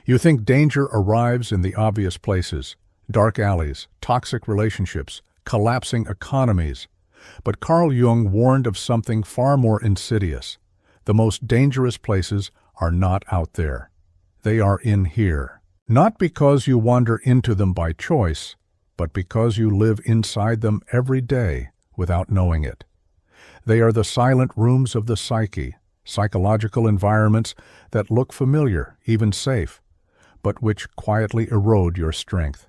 You think danger arrives in the obvious places, dark alleys, toxic relationships, collapsing economies. But Carl Jung warned of something far more insidious. The most dangerous places are not out there. They are in here. Not because you wander into them by choice, but because you live inside them every day without knowing it. They are the silent rooms of the psyche, psychological environments that look familiar, even safe, but which quietly erode your strength.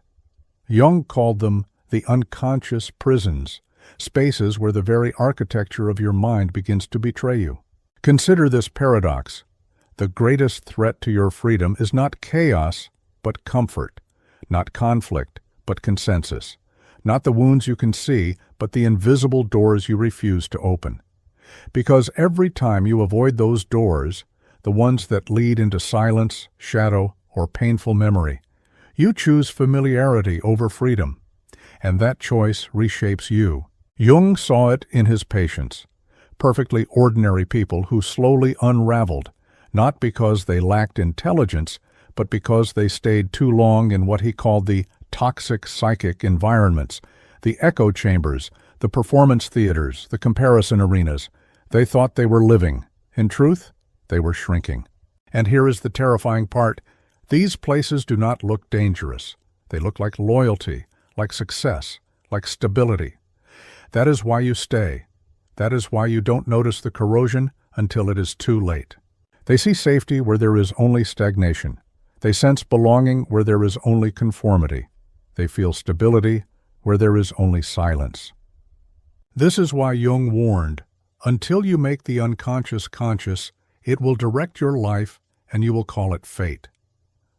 Jung called them the unconscious prisons, spaces where the very architecture of your mind begins to betray you. Consider this paradox. The greatest threat to your freedom is not chaos, but comfort, not conflict, but consensus, not the wounds you can see, but the invisible doors you refuse to open. Because every time you avoid those doors, the ones that lead into silence, shadow, or painful memory, you choose familiarity over freedom, and that choice reshapes you. Jung saw it in his patients, perfectly ordinary people who slowly unraveled, not because they lacked intelligence, but because they stayed too long in what he called the toxic psychic environments, the echo chambers, the performance theaters, the comparison arenas. They thought they were living. In truth, they were shrinking. And here is the terrifying part. These places do not look dangerous. They look like loyalty, like success, like stability. That is why you stay. That is why you don't notice the corrosion until it is too late. They see safety where there is only stagnation. They sense belonging where there is only conformity. They feel stability where there is only silence. This is why Jung warned, until you make the unconscious conscious, it will direct your life and you will call it fate.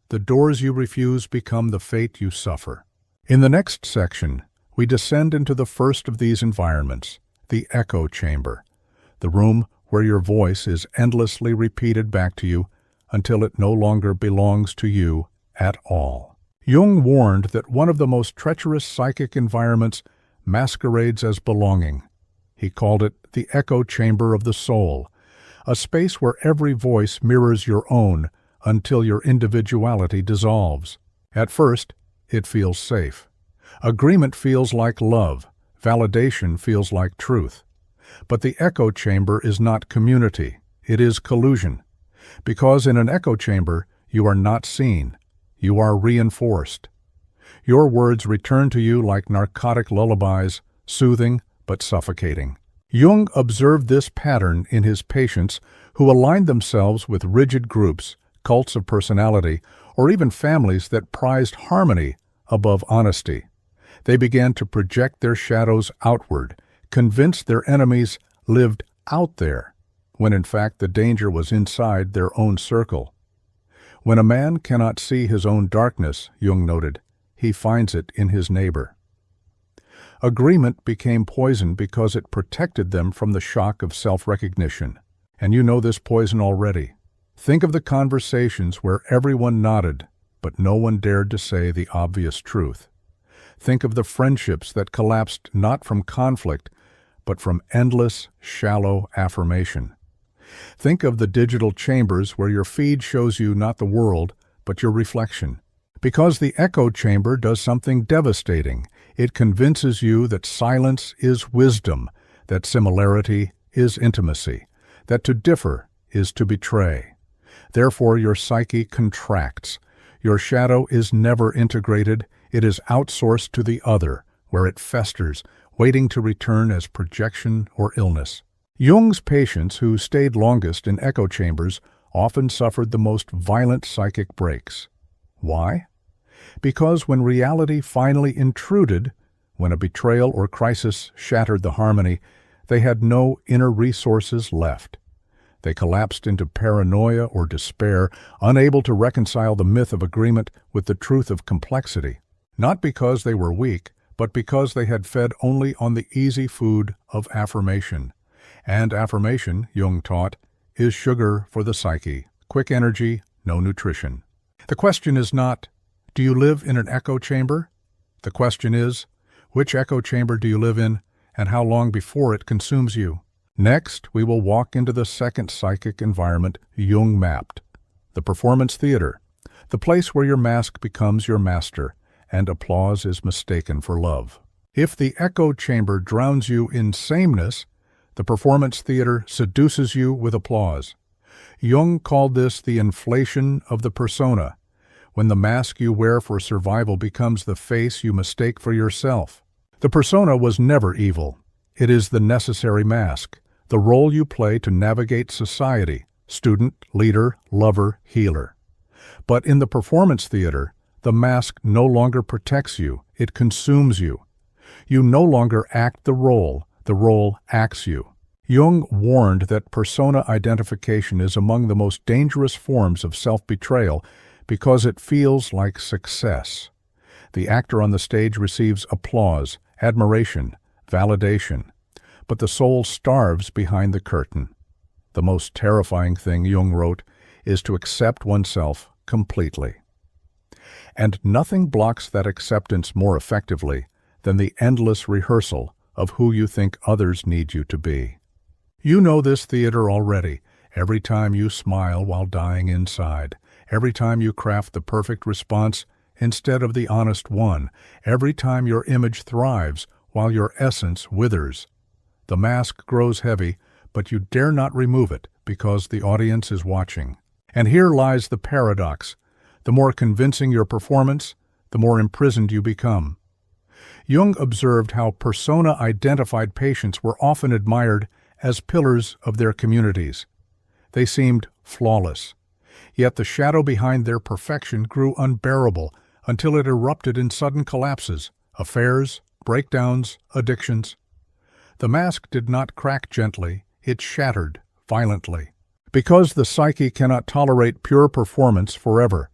The doors you refuse become the fate you suffer. In the next section, we descend into the first of these environments, the echo chamber, the room where your voice is endlessly repeated back to you until it no longer belongs to you at all. Jung warned that one of the most treacherous psychic environments masquerades as belonging. He called it the echo chamber of the soul, a space where every voice mirrors your own until your individuality dissolves. At first, it feels safe. Agreement feels like love. Validation feels like truth. But the echo chamber is not community. It is collusion. Because in an echo chamber, you are not seen. You are reinforced. Your words return to you like narcotic lullabies, soothing but suffocating. Jung observed this pattern in his patients who aligned themselves with rigid groups, cults of personality, or even families that prized harmony above honesty. They began to project their shadows outward, convinced their enemies lived out there, when in fact the danger was inside their own circle. When a man cannot see his own darkness, Jung noted, he finds it in his neighbor. Agreement became poison because it protected them from the shock of self-recognition. And you know this poison already. Think of the conversations where everyone nodded, but no one dared to say the obvious truth. Think of the friendships that collapsed not from conflict, but from endless, shallow affirmation. Think of the digital chambers where your feed shows you not the world, but your reflection. Because the echo chamber does something devastating. It convinces you that silence is wisdom, that similarity is intimacy, that to differ is to betray. Therefore, your psyche contracts. Your shadow is never integrated. It is outsourced to the other, where it festers, waiting to return as projection or illness. Jung's patients who stayed longest in echo chambers often suffered the most violent psychic breaks. Why? Because when reality finally intruded, when a betrayal or crisis shattered the harmony, they had no inner resources left. They collapsed into paranoia or despair, unable to reconcile the myth of agreement with the truth of complexity. Not because they were weak, but because they had fed only on the easy food of affirmation. And affirmation, Jung taught, is sugar for the psyche, quick energy, no nutrition. The question is not, do you live in an echo chamber? The question is, which echo chamber do you live in, and how long before it consumes you? Next, we will walk into the second psychic environment Jung mapped, the performance theater, the place where your mask becomes your master and applause is mistaken for love. If the echo chamber drowns you in sameness, the performance theater seduces you with applause. Jung called this the inflation of the persona, when the mask you wear for survival becomes the face you mistake for yourself. The persona was never evil. It is the necessary mask, the role you play to navigate society, student, leader, lover, healer. But in the performance theater, the mask no longer protects you, it consumes you. You no longer act the role acts you. Jung warned that persona identification is among the most dangerous forms of self-betrayal because it feels like success. The actor on the stage receives applause, admiration, validation, but the soul starves behind the curtain. The most terrifying thing, Jung wrote, is to accept oneself completely. And nothing blocks that acceptance more effectively than the endless rehearsal of who you think others need you to be. You know this theater already. Every time you smile while dying inside, every time you craft the perfect response instead of the honest one, every time your image thrives while your essence withers. The mask grows heavy, but you dare not remove it because the audience is watching. And here lies the paradox. The more convincing your performance, the more imprisoned you become. Jung observed how persona-identified patients were often admired as pillars of their communities. They seemed flawless. Yet the shadow behind their perfection grew unbearable until it erupted in sudden collapses, affairs, breakdowns, addictions. The mask did not crack gently, it shattered violently. Because the psyche cannot tolerate pure performance forever,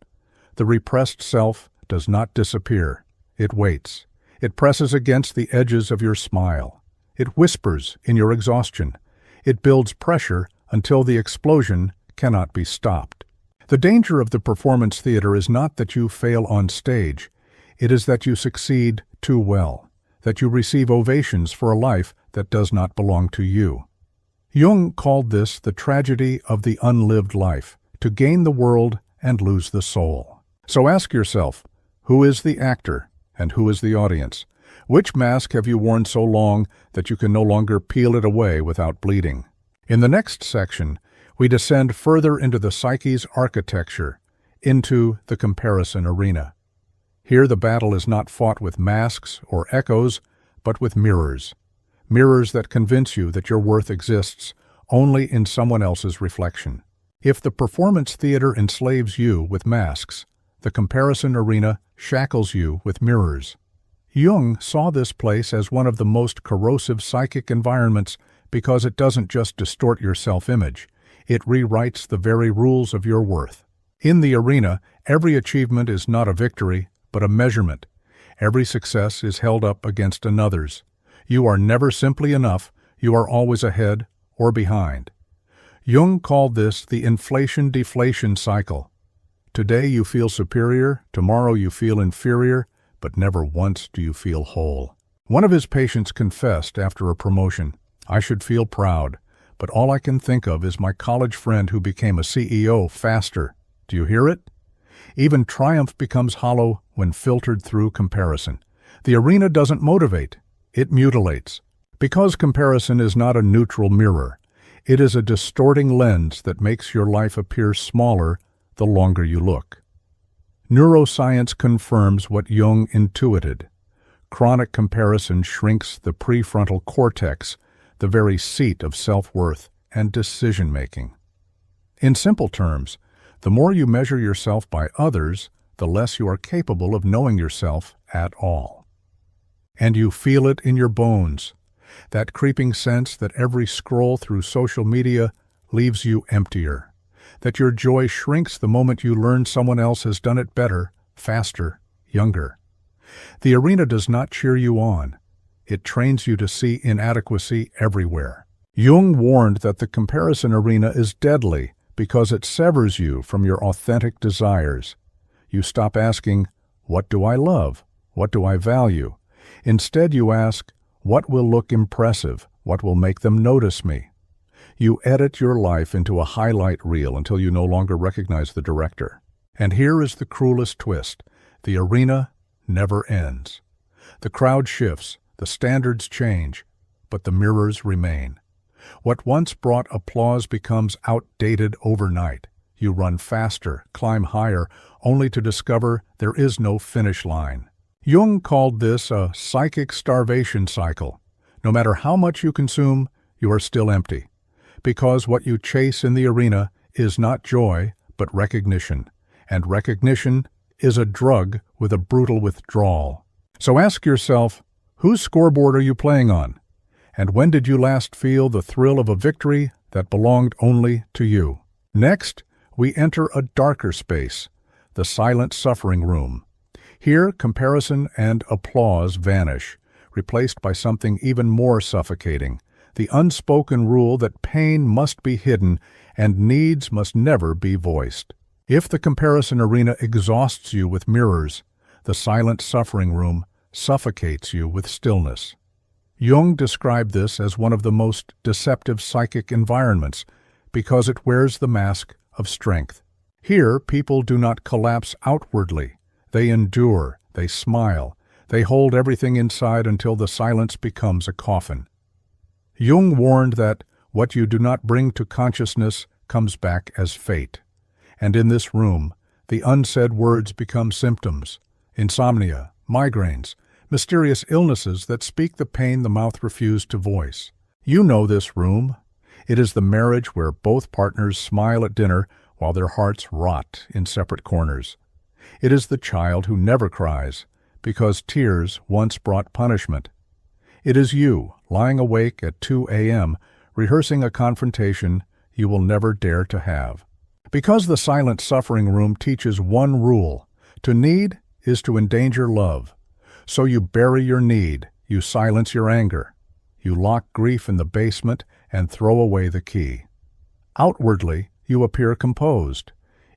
the repressed self does not disappear. It waits. It presses against the edges of your smile. It whispers in your exhaustion. It builds pressure until the explosion cannot be stopped. The danger of the performance theater is not that you fail on stage. It is that you succeed too well, that you receive ovations for a life that does not belong to you. Jung called this the tragedy of the unlived life, to gain the world and lose the soul. So ask yourself, who is the actor and who is the audience? Which mask have you worn so long that you can no longer peel it away without bleeding? In the next section, we descend further into the psyche's architecture, into the comparison arena. Here the battle is not fought with masks or echoes, but with mirrors. Mirrors that convince you that your worth exists only in someone else's reflection. If the performance theater enslaves you with masks, the comparison arena shackles you with mirrors. Jung saw this place as one of the most corrosive psychic environments because it doesn't just distort your self-image, it rewrites the very rules of your worth. In the arena, every achievement is not a victory, but a measurement. Every success is held up against another's. You are never simply enough, you are always ahead or behind. Jung called this the inflation-deflation cycle. Today you feel superior, tomorrow you feel inferior, but never once do you feel whole. One of his patients confessed after a promotion, "I should feel proud, but all I can think of is my college friend who became a CEO faster." Do you hear it? Even triumph becomes hollow when filtered through comparison. The arena doesn't motivate, it mutilates. Because comparison is not a neutral mirror, it is a distorting lens that makes your life appear smaller the longer you look. Neuroscience confirms what Jung intuited. Chronic comparison shrinks the prefrontal cortex, the very seat of self-worth and decision-making. In simple terms, the more you measure yourself by others, the less you are capable of knowing yourself at all. And you feel it in your bones, that creeping sense that every scroll through social media leaves you emptier, that your joy shrinks the moment you learn someone else has done it better, faster, younger. The arena does not cheer you on. It trains you to see inadequacy everywhere. Jung warned that the comparison arena is deadly because it severs you from your authentic desires. You stop asking, "What do I love? What do I value?" Instead you ask, "What will look impressive? What will make them notice me?" You edit your life into a highlight reel until you no longer recognize the director. And here is the cruelest twist. The arena never ends. The crowd shifts, the standards change, but the mirrors remain. What once brought applause becomes outdated overnight. You run faster, climb higher, only to discover there is no finish line. Jung called this a psychic starvation cycle. No matter how much you consume, you are still empty. Because what you chase in the arena is not joy, but recognition. And recognition is a drug with a brutal withdrawal. So ask yourself, whose scoreboard are you playing on? And when did you last feel the thrill of a victory that belonged only to you? Next, we enter a darker space, the silent suffering room. Here, comparison and applause vanish, replaced by something even more suffocating, the unspoken rule that pain must be hidden and needs must never be voiced. If the comparison arena exhausts you with mirrors, the silent suffering room suffocates you with stillness. Jung described this as one of the most deceptive psychic environments because it wears the mask of strength. Here, people do not collapse outwardly. They endure, they smile, they hold everything inside until the silence becomes a coffin. Jung warned that what you do not bring to consciousness comes back as fate. And in this room, the unsaid words become symptoms: insomnia, migraines, mysterious illnesses that speak the pain the mouth refused to voice. You know this room. It is the marriage where both partners smile at dinner while their hearts rot in separate corners. It is the child who never cries because tears once brought punishment. It is you, lying awake at 2 a.m., rehearsing a confrontation you will never dare to have. Because the silent suffering room teaches one rule: to need is to endanger love. So you bury your need, you silence your anger. You lock grief in the basement and throw away the key. Outwardly, you appear composed.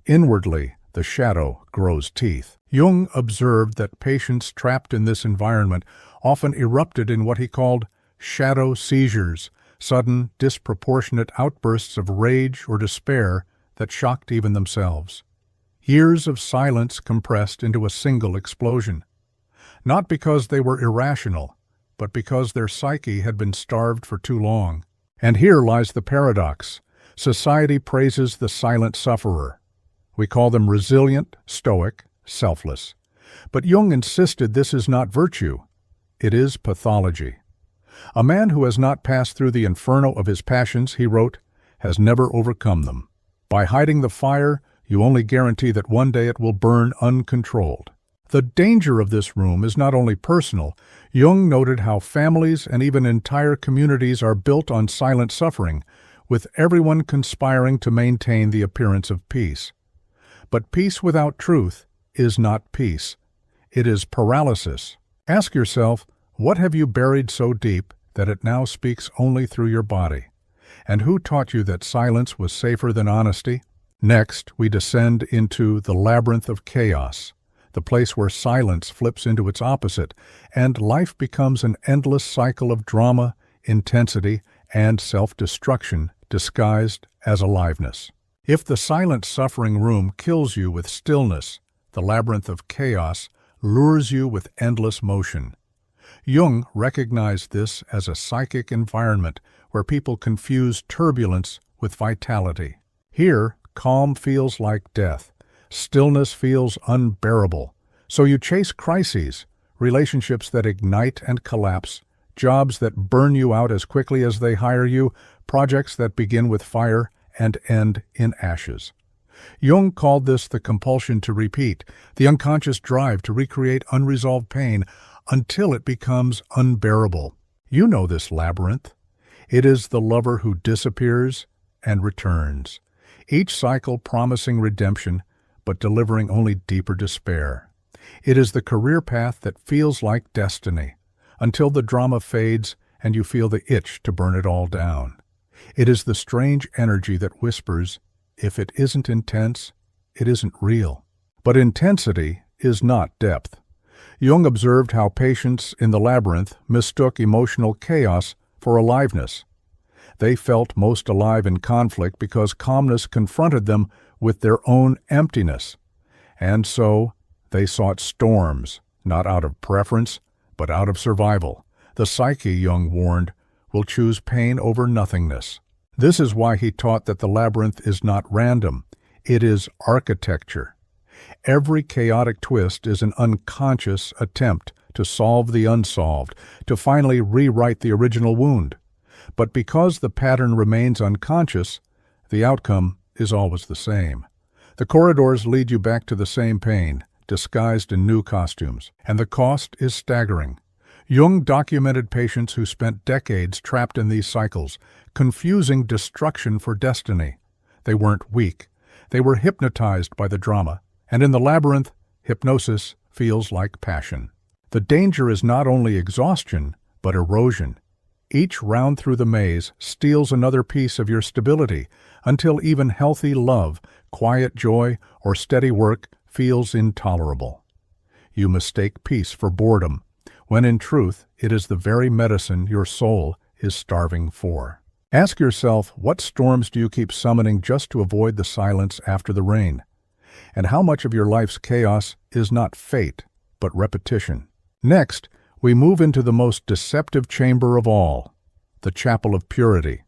Inwardly, the shadow grows teeth. Jung observed that patients trapped in this environment often erupted in what he called shadow seizures, sudden, disproportionate outbursts of rage or despair that shocked even themselves. Years of silence compressed into a single explosion. Not because they were irrational, but because their psyche had been starved for too long. And here lies the paradox. Society praises the silent sufferer. We call them resilient, stoic, selfless. But Jung insisted this is not virtue. It is pathology. A man who has not passed through the inferno of his passions, he wrote, has never overcome them. By hiding the fire, you only guarantee that one day it will burn uncontrolled. The danger of this room is not only personal. Jung noted how families and even entire communities are built on silent suffering, with everyone conspiring to maintain the appearance of peace. But peace without truth is not peace. It is paralysis. Ask yourself, what have you buried so deep that it now speaks only through your body? And who taught you that silence was safer than honesty? Next, we descend into the Labyrinth of Chaos, the place where silence flips into its opposite, and life becomes an endless cycle of drama, intensity, and self-destruction disguised as aliveness. If the silent suffering room kills you with stillness, the Labyrinth of Chaos lures you with endless motion. Jung recognized this as a psychic environment where people confuse turbulence with vitality. Here, calm feels like death. Stillness feels unbearable. So you chase crises, relationships that ignite and collapse, jobs that burn you out as quickly as they hire you, projects that begin with fire and end in ashes. Jung called this the compulsion to repeat, the unconscious drive to recreate unresolved pain until it becomes unbearable. You know this labyrinth. It is the lover who disappears and returns, each cycle promising redemption, but delivering only deeper despair. It is the career path that feels like destiny, until the drama fades and you feel the itch to burn it all down. It is the strange energy that whispers, if it isn't intense, it isn't real. But intensity is not depth. Jung observed how patients in the labyrinth mistook emotional chaos for aliveness. They felt most alive in conflict because calmness confronted them with their own emptiness. And so, they sought storms, not out of preference, but out of survival. The psyche, Jung warned, will choose pain over nothingness. This is why he taught that the labyrinth is not random. It is architecture. Every chaotic twist is an unconscious attempt to solve the unsolved, to finally rewrite the original wound. But because the pattern remains unconscious, the outcome is always the same. The corridors lead you back to the same pain, disguised in new costumes, and the cost is staggering. Jung documented patients who spent decades trapped in these cycles, confusing destruction for destiny. They weren't weak. They were hypnotized by the drama, and in the labyrinth, hypnosis feels like passion. The danger is not only exhaustion, but erosion. Each round through the maze steals another piece of your stability, until even healthy love, quiet joy, or steady work feels intolerable. You mistake peace for boredom, when in truth it is the very medicine your soul is starving for. Ask yourself, what storms do you keep summoning just to avoid the silence after the rain? And how much of your life's chaos is not fate, but repetition? Next, we move into the most deceptive chamber of all, the chapel of purity.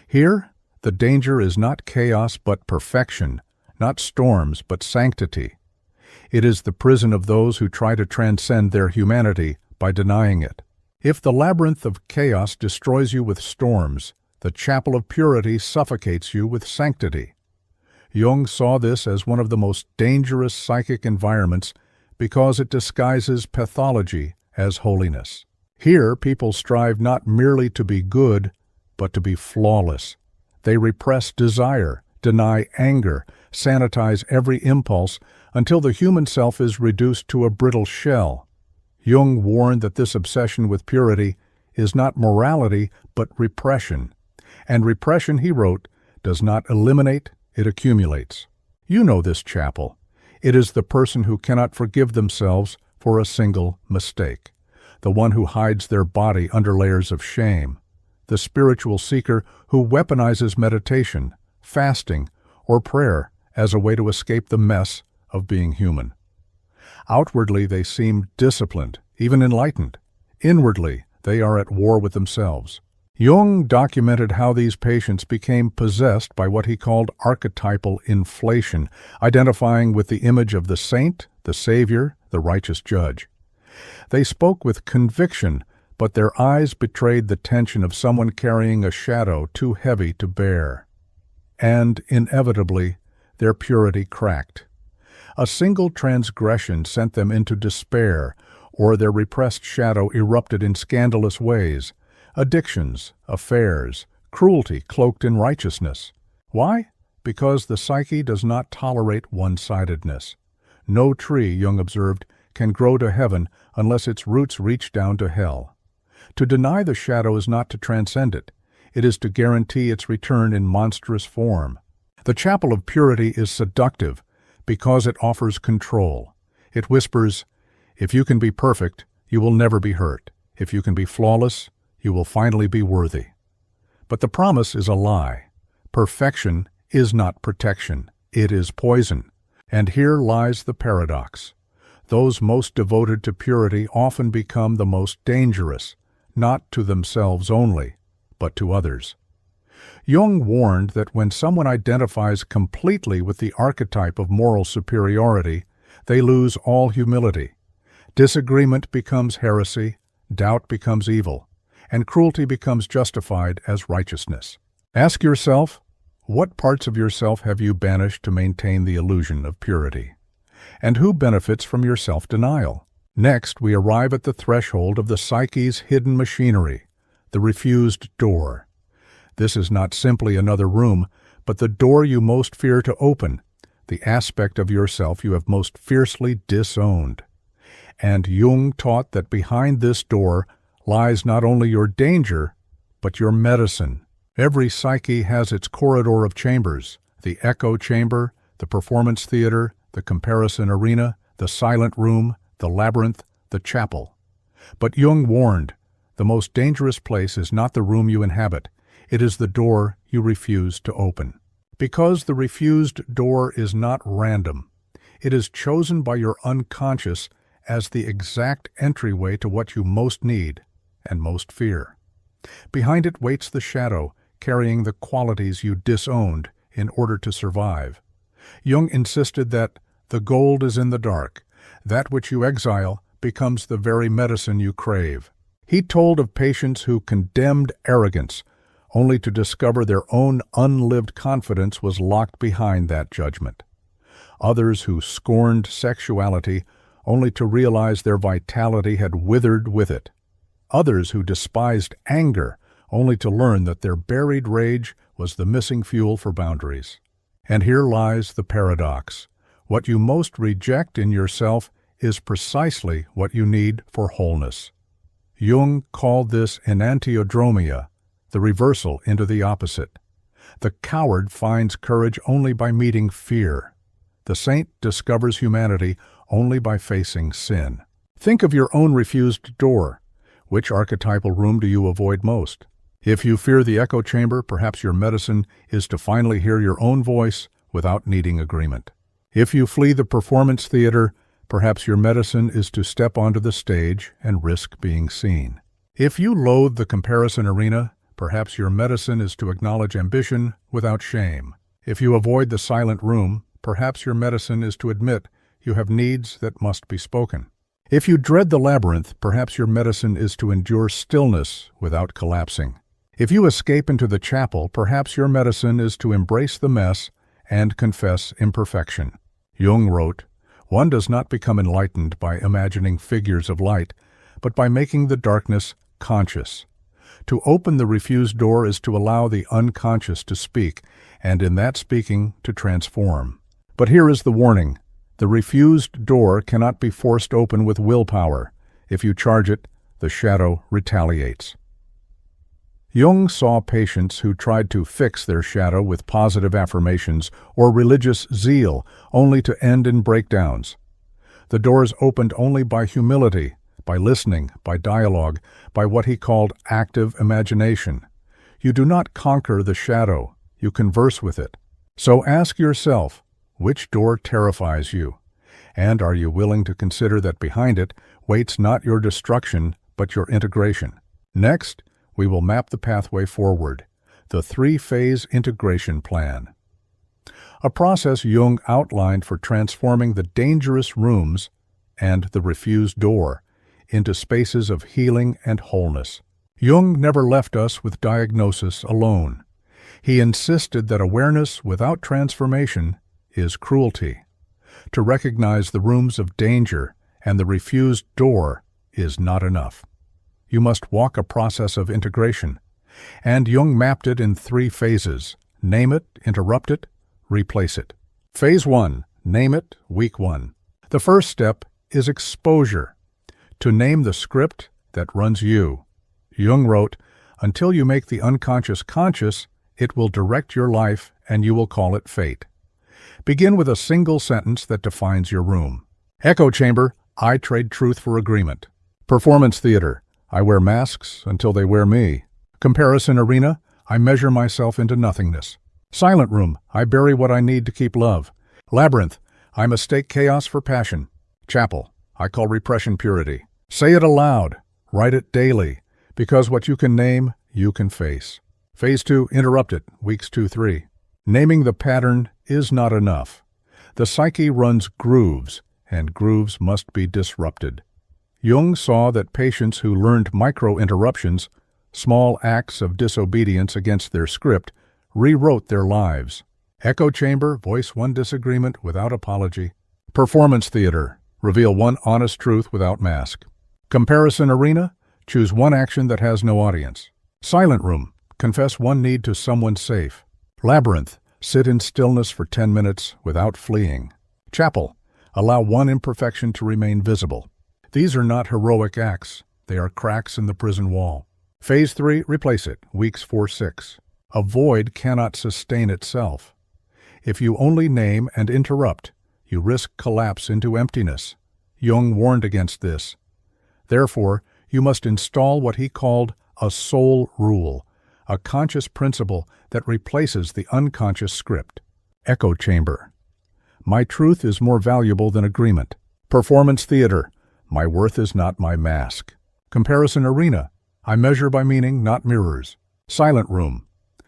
Here, the danger is not chaos but perfection, not storms but sanctity. It is the prison of those who try to transcend their humanity by denying it. If the labyrinth of chaos destroys you with storms, the chapel of purity suffocates you with sanctity. Jung saw this as one of the most dangerous psychic environments because it disguises pathology as holiness. Here, people strive not merely to be good, but to be flawless. They repress desire, deny anger, sanitize every impulse until the human self is reduced to a brittle shell. Jung warned that this obsession with purity is not morality, but repression. And repression, he wrote, does not eliminate, it accumulates. You know this chapel. It is the person who cannot forgive themselves for a single mistake, the one who hides their body under layers of shame, the spiritual seeker who weaponizes meditation, fasting, or prayer as a way to escape the mess of being human. Outwardly, they seem disciplined, even enlightened. Inwardly, they are at war with themselves. Jung documented how these patients became possessed by what he called archetypal inflation, identifying with the image of the saint, the savior, the righteous judge. They spoke with conviction, but their eyes betrayed the tension of someone carrying a shadow too heavy to bear. And, inevitably, their purity cracked. A single transgression sent them into despair, or their repressed shadow erupted in scandalous ways. Addictions, affairs, cruelty cloaked in righteousness. Why? Because the psyche does not tolerate one-sidedness. No tree, Jung observed, can grow to heaven unless its roots reach down to hell. To deny the shadow is not to transcend it. It is to guarantee its return in monstrous form. The chapel of purity is seductive because it offers control. It whispers, if you can be perfect, you will never be hurt. If you can be flawless, you will finally be worthy. But the promise is a lie. Perfection is not protection. It is poison. And here lies the paradox. Those most devoted to purity often become the most dangerous, not to themselves only, but to others. Jung warned that when someone identifies completely with the archetype of moral superiority, they lose all humility. Disagreement becomes heresy, doubt becomes evil, and cruelty becomes justified as righteousness. Ask yourself, what parts of yourself have you banished to maintain the illusion of purity? And who benefits from your self-denial? Next, we arrive at the threshold of the psyche's hidden machinery, the refused door. This is not simply another room, but the door you most fear to open, the aspect of yourself you have most fiercely disowned. And Jung taught that behind this door lies not only your danger, but your medicine. Every psyche has its corridor of chambers, the echo chamber, the performance theater, the comparison arena, the silent room, the labyrinth, the chapel. But Jung warned, the most dangerous place is not the room you inhabit, it is the door you refuse to open. Because the refused door is not random, It is chosen by your unconscious as the exact entryway to what you most need and most fear. Behind it waits the shadow, carrying the qualities you disowned in order to survive. Jung insisted that the gold is in the dark. That which you exile becomes the very medicine you crave. He told of patients who condemned arrogance, only to discover their own unlived confidence was locked behind that judgment. Others who scorned sexuality, only to realize their vitality had withered with it. Others who despised anger, only to learn that their buried rage was the missing fuel for boundaries. And here lies the paradox. What you most reject in yourself is precisely what you need for wholeness. Jung called this enantiodromia, the reversal into the opposite. The coward finds courage only by meeting fear. The saint discovers humanity only by facing sin. Think of your own refused door. Which archetypal room do you avoid most? If you fear the echo chamber, perhaps your medicine is to finally hear your own voice without needing agreement. If you flee the performance theater, perhaps your medicine is to step onto the stage and risk being seen. If you loathe the comparison arena, perhaps your medicine is to acknowledge ambition without shame. If you avoid the silent room, perhaps your medicine is to admit you have needs that must be spoken. If you dread the labyrinth, perhaps your medicine is to endure stillness without collapsing. If you escape into the chapel, perhaps your medicine is to embrace the mess and confess imperfection. Jung wrote, "One does not become enlightened by imagining figures of light, but by making the darkness conscious. To open the refused door is to allow the unconscious to speak, and in that speaking to transform." But here is the warning. The refused door cannot be forced open with willpower. If you charge it, the shadow retaliates. Jung saw patients who tried to fix their shadow with positive affirmations or religious zeal, only to end in breakdowns. The doors opened only by humility, by listening, by dialogue, by what he called active imagination. You do not conquer the shadow, you converse with it. So ask yourself, which door terrifies you? And are you willing to consider that behind it waits not your destruction, but your integration? Next, we will map the pathway forward, the three-phase integration plan. A process Jung outlined for transforming the dangerous rooms and the refused door into spaces of healing and wholeness. Jung never left us with diagnosis alone. He insisted that awareness without transformation is cruelty. To recognize the rooms of danger and the refused door is not enough. You must walk a process of integration, and Jung mapped it in three phases: name it, interrupt it, replace it. Phase 1, name it, week 1. The first step is exposure, to name the script that runs you. Jung wrote, "Until you make the unconscious conscious, it will direct your life and you will call it fate." Begin with a single sentence that defines your room. Echo chamber, I trade truth for agreement. Performance theater, I wear masks until they wear me. Comparison arena, I measure myself into nothingness. Silent room, I bury what I need to keep love. Labyrinth, I mistake chaos for passion. Chapel, I call repression purity. Say it aloud, write it daily, because what you can name, you can face. Phase 2, interrupt it, weeks 2-3. Naming the pattern is not enough. The psyche runs grooves, and grooves must be disrupted. Jung saw that patients who learned micro-interruptions, small acts of disobedience against their script, rewrote their lives. Echo chamber, voice one disagreement without apology. Performance theater, reveal one honest truth without mask. Comparison arena, choose one action that has no audience. Silent room, confess one need to someone safe. Labyrinth, sit in stillness for 10 minutes without fleeing. Chapel, allow one imperfection to remain visible. These are not heroic acts, they are cracks in the prison wall. Phase 3, replace it, weeks 4-6. A void cannot sustain itself. If you only name and interrupt, you risk collapse into emptiness. Jung warned against this. Therefore, you must install what he called a soul rule, a conscious principle that replaces the unconscious script. Echo chamber. My truth is more valuable than agreement. Performance theater. My worth is not my mask. Comparison arena. I measure by meaning, not mirrors. Silent room.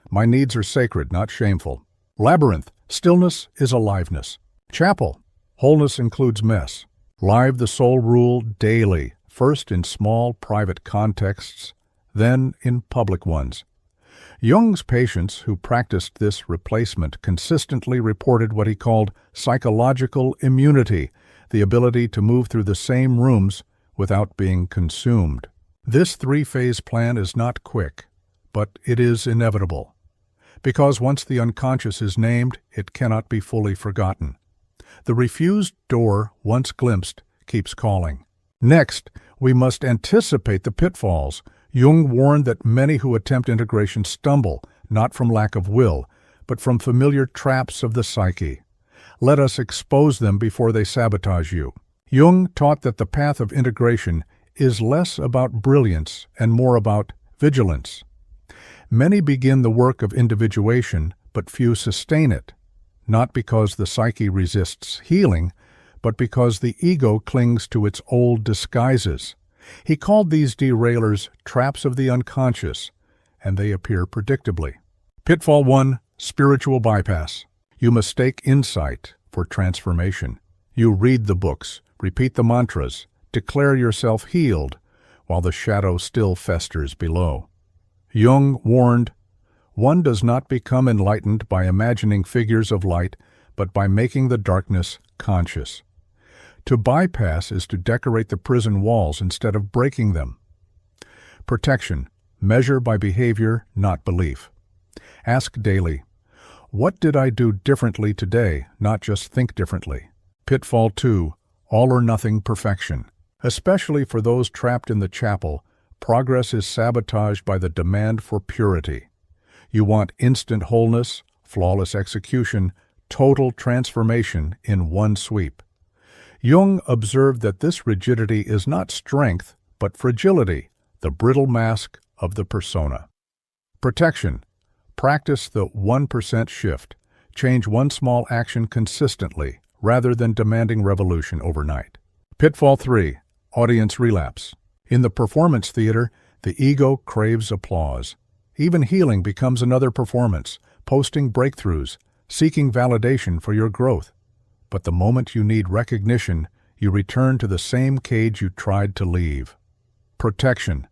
My needs are sacred, not shameful. Labyrinth. Stillness is aliveness. Chapel. Wholeness includes mess. Live the soul rule daily, first in small, private contexts, then in public ones. Jung's patients who practiced this replacement consistently reported what he called psychological immunity, the ability to move through the same rooms without being consumed. This three-phase plan is not quick, but it is inevitable, because once the unconscious is named, it cannot be fully forgotten. The refused door, once glimpsed, keeps calling. Next, we must anticipate the pitfalls. Jung warned that many who attempt integration stumble, not from lack of will, but from familiar traps of the psyche. Let us expose them before they sabotage you. Jung taught that the path of integration is less about brilliance and more about vigilance. Many begin the work of individuation, but few sustain it, not because the psyche resists healing, but because the ego clings to its old disguises. He called these derailers traps of the unconscious, and they appear predictably. Pitfall 1. Spiritual bypass. You mistake insight for transformation. You read the books, repeat the mantras, declare yourself healed, while the shadow still festers below. Jung warned, one does not become enlightened by imagining figures of light, but by making the darkness conscious. To bypass is to decorate the prison walls instead of breaking them. Protection. Measure by behavior, not belief. Ask daily, what did I do differently today, not just think differently? Pitfall 2. All or nothing perfection. Especially for those trapped in the chapel, progress is sabotaged by the demand for purity. You want instant wholeness, flawless execution, total transformation in one sweep. Jung observed that this rigidity is not strength, but fragility, the brittle mask of the persona. Protection. Practice the 1% shift. Change one small action consistently, rather than demanding revolution overnight. Pitfall 3. Audience relapse. In the performance theater, the ego craves applause. Even healing becomes another performance, posting breakthroughs, seeking validation for your growth. But the moment you need recognition, you return to the same cage you tried to leave. Protection.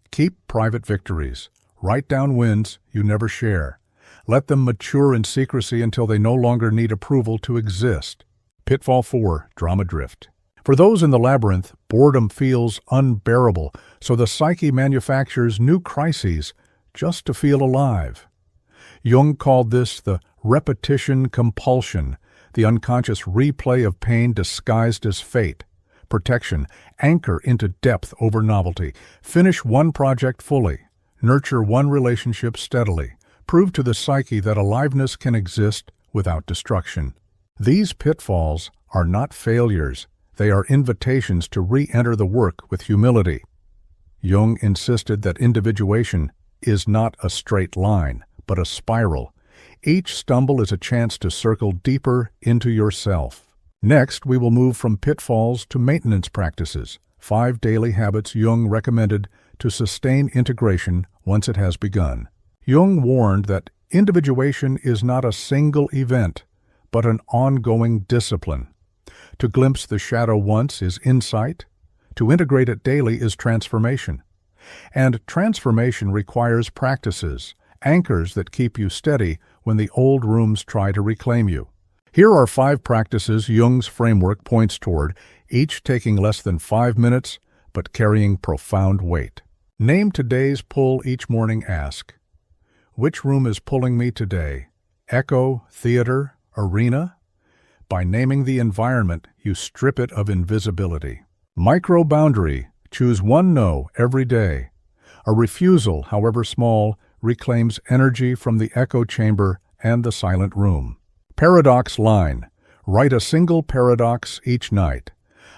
Keep private victories. Write down wins you never share. Let them mature in secrecy until they no longer need approval to exist. Pitfall 4. Drama drift. For those in the labyrinth, boredom feels unbearable, so the psyche manufactures new crises just to feel alive. Jung called this the repetition compulsion, the unconscious replay of pain disguised as fate. Protection. Anchor into depth over novelty. Finish one project fully. Nurture one relationship steadily. Prove to the psyche that aliveness can exist without destruction. These pitfalls are not failures. They are invitations to re-enter the work with humility. Jung insisted that individuation is not a straight line, but a spiral. Each stumble is a chance to circle deeper into yourself. Next, we will move from pitfalls to maintenance practices, 5 daily habits Jung recommended to sustain integration once it has begun. Jung warned that individuation is not a single event, but an ongoing discipline. To glimpse the shadow once is insight. To integrate it daily is transformation. And transformation requires practices, anchors that keep you steady when the old rooms try to reclaim you. Here are 5 practices Jung's framework points toward, each taking less than 5 minutes, but carrying profound weight. Name today's pull each morning. Ask, which room is pulling me today? Echo, theater, arena? By naming the environment, you strip it of invisibility. Micro-boundary. Choose one no every day. A refusal, however small, reclaims energy from the echo chamber and the silent room. Paradox line. Write a single paradox each night.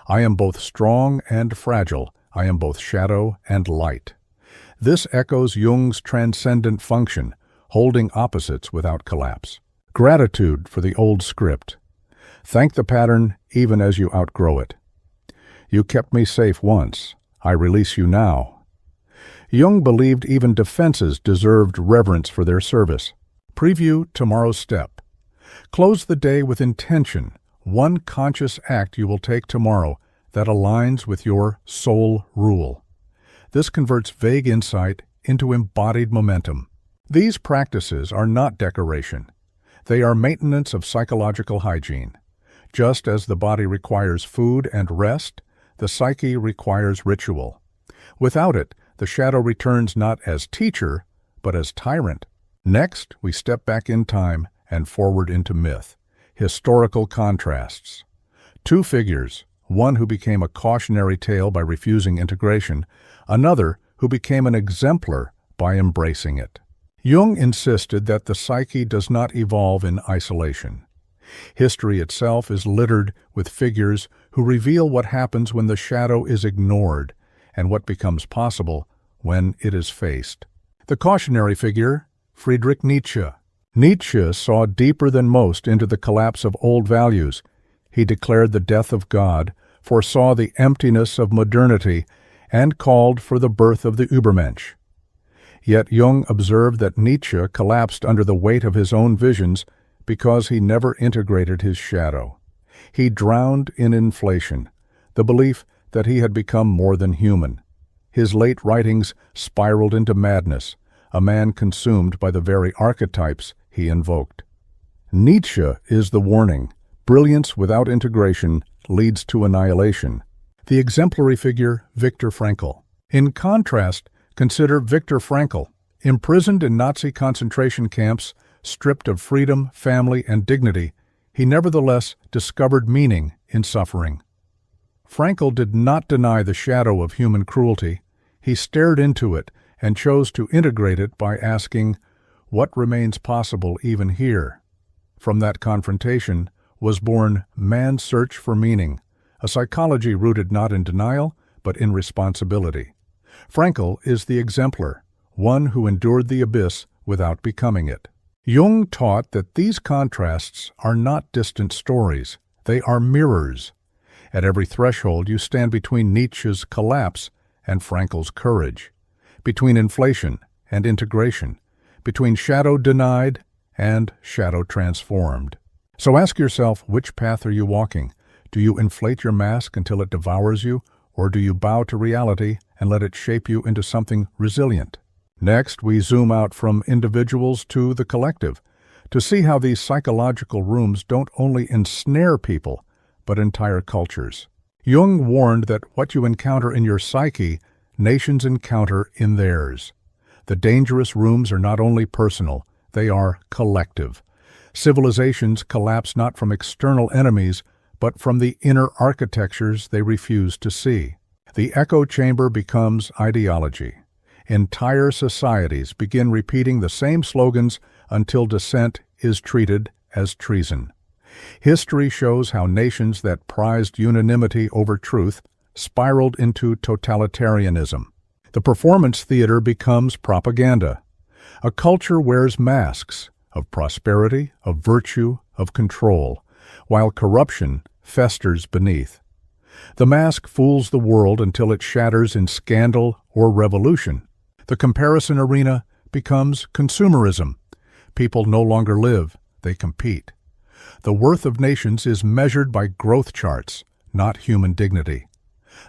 I am both strong and fragile. I am both shadow and light. This echoes Jung's transcendent function, holding opposites without collapse. Gratitude for the old script. Thank the pattern even as you outgrow it. You kept me safe once. I release you now. Jung believed even defenses deserved reverence for their service. Preview tomorrow's step. Close the day with intention, one conscious act you will take tomorrow that aligns with your soul rule. This converts vague insight into embodied momentum. These practices are not decoration. They are maintenance of psychological hygiene. Just as the body requires food and rest, the psyche requires ritual. Without it, the shadow returns not as teacher, but as tyrant. Next, we step back in time and forward into myth. Historical contrasts. Two figures, one who became a cautionary tale by refusing integration, another who became an exemplar by embracing it. Jung insisted that the psyche does not evolve in isolation. History itself is littered with figures who reveal what happens when the shadow is ignored and what becomes possible when it is faced. The cautionary figure, Friedrich Nietzsche. Nietzsche saw deeper than most into the collapse of old values. He declared the death of God, foresaw the emptiness of modernity, and called for the birth of the Übermensch. Yet Jung observed that Nietzsche collapsed under the weight of his own visions because he never integrated his shadow. He drowned in inflation, the belief that he had become more than human. His late writings spiraled into madness, a man consumed by the very archetypes he invoked. Nietzsche is the warning. Brilliance without integration leads to annihilation. The exemplary figure, Viktor Frankl. In contrast, consider Viktor Frankl, imprisoned in Nazi concentration camps, stripped of freedom, family, and dignity. He nevertheless discovered meaning in suffering. Frankl did not deny the shadow of human cruelty. He stared into it and chose to integrate it by asking, "What remains possible even here?" From that confrontation was born man's search for meaning, a psychology rooted not in denial, but in responsibility. Frankl is the exemplar, one who endured the abyss without becoming it. Jung taught that these contrasts are not distant stories, they are mirrors. At every threshold you stand between Nietzsche's collapse and Frankl's courage, between inflation and integration, between shadow denied and shadow transformed. So ask yourself, which path are you walking? Do you inflate your mask until it devours you, or do you bow to reality and let it shape you into something resilient? Next, we zoom out from individuals to the collective, to see how these psychological rooms don't only ensnare people, but entire cultures. Jung warned that what you encounter in your psyche, nations encounter in theirs. The dangerous rooms are not only personal, they are collective. Civilizations collapse not from external enemies, but from the inner architectures they refuse to see. The echo chamber becomes ideology. Entire societies begin repeating the same slogans until dissent is treated as treason. History shows how nations that prized unanimity over truth spiraled into totalitarianism. The performance theater becomes propaganda. A culture wears masks of prosperity, of virtue, of control, while corruption festers beneath. The mask fools the world until it shatters in scandal or revolution. The comparison arena becomes consumerism. People no longer live, they compete. The worth of nations is measured by growth charts, not human dignity.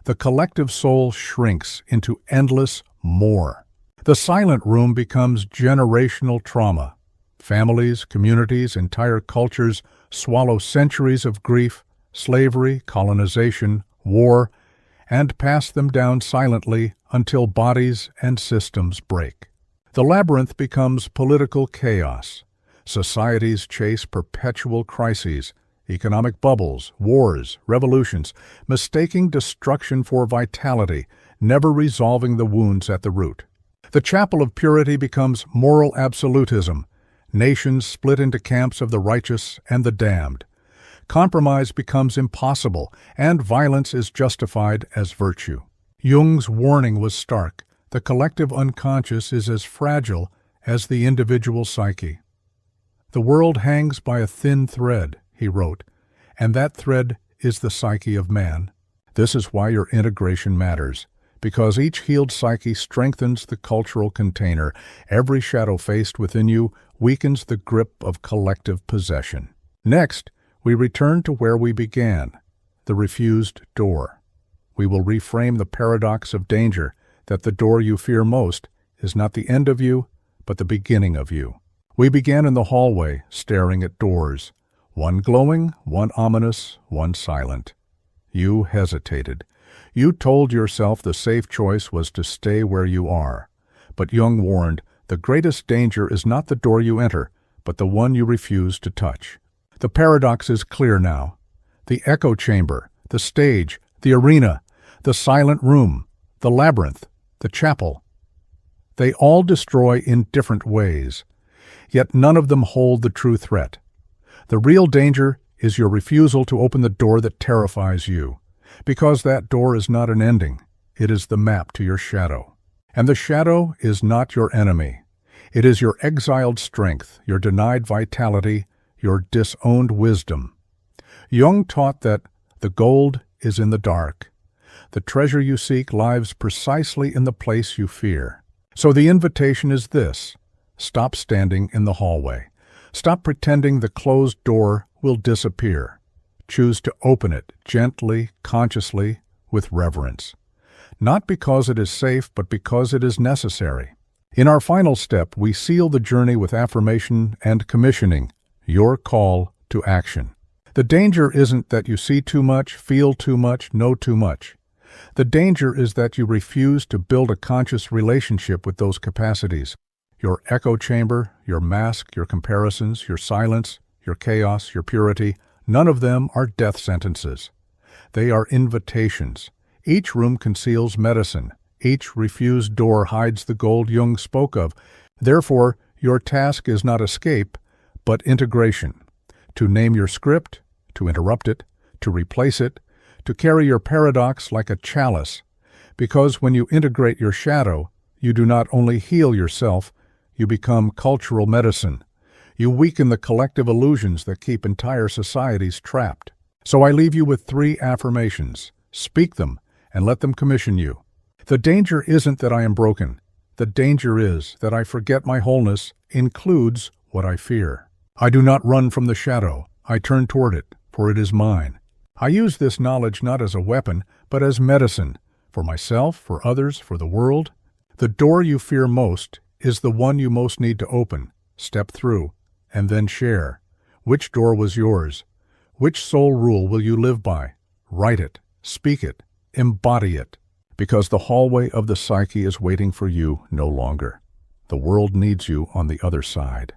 The collective soul shrinks into endless more. The silent room becomes generational trauma. Families, communities, entire cultures swallow centuries of grief, slavery, colonization, war, and pass them down silently until bodies and systems break. The labyrinth becomes political chaos. Societies chase perpetual crises, economic bubbles, wars, revolutions, mistaking destruction for vitality, never resolving the wounds at the root. The chapel of purity becomes moral absolutism. Nations split into camps of the righteous and the damned. Compromise becomes impossible, and violence is justified as virtue. Jung's warning was stark. The collective unconscious is as fragile as the individual psyche. The world hangs by a thin thread, he wrote, And that thread is the psyche of man. This is why your integration matters, because each healed psyche strengthens the cultural container. Every shadow faced within you weakens the grip of collective possession. Next, we return to where we began, the refused door. We will reframe the paradox of danger, that the door you fear most is not the end of you, but the beginning of you. We began in the hallway, staring at doors, one glowing, one ominous, one silent. You hesitated. You told yourself the safe choice was to stay where you are. But Jung warned, the greatest danger is not the door you enter, but the one you refuse to touch. The paradox is clear now. The echo chamber, the stage, the arena, the silent room, the labyrinth, the chapel. They all destroy in different ways, yet none of them hold the true threat. The real danger is your refusal to open the door that terrifies you, because that door is not an ending, it is the map to your shadow. And the shadow is not your enemy. It is your exiled strength, your denied vitality, your disowned wisdom. Jung taught that the gold is in the dark. The treasure you seek lies precisely in the place you fear. So the invitation is this: stop standing in the hallway. Stop pretending the closed door will disappear. Choose to open it gently, consciously, with reverence. Not because it is safe, but because it is necessary. In our final step, we seal the journey with affirmation and commissioning, your call to action. The danger isn't that you see too much, feel too much, know too much. The danger is that you refuse to build a conscious relationship with those capacities. Your echo chamber, your mask, your comparisons, your silence, your chaos, your purity, none of them are death sentences. They are invitations. Each room conceals medicine. Each refused door hides the gold Jung spoke of. Therefore, your task is not escape, but integration. To name your script, to interrupt it, to replace it, to carry your paradox like a chalice. Because when you integrate your shadow, you do not only heal yourself, you become cultural medicine. You weaken the collective illusions that keep entire societies trapped. So I leave you with 3 affirmations. Speak them and let them commission you. The danger isn't that I am broken. The danger is that I forget my wholeness includes what I fear. I do not run from the shadow. I turn toward it, for it is mine. I use this knowledge not as a weapon, but as medicine, for myself, for others, for the world. The door you fear most is the one you most need to open, step through, and then share. Which door was yours? Which soul rule will you live by? Write it, speak it, embody it, because the hallway of the psyche is waiting for you no longer. The world needs you on the other side.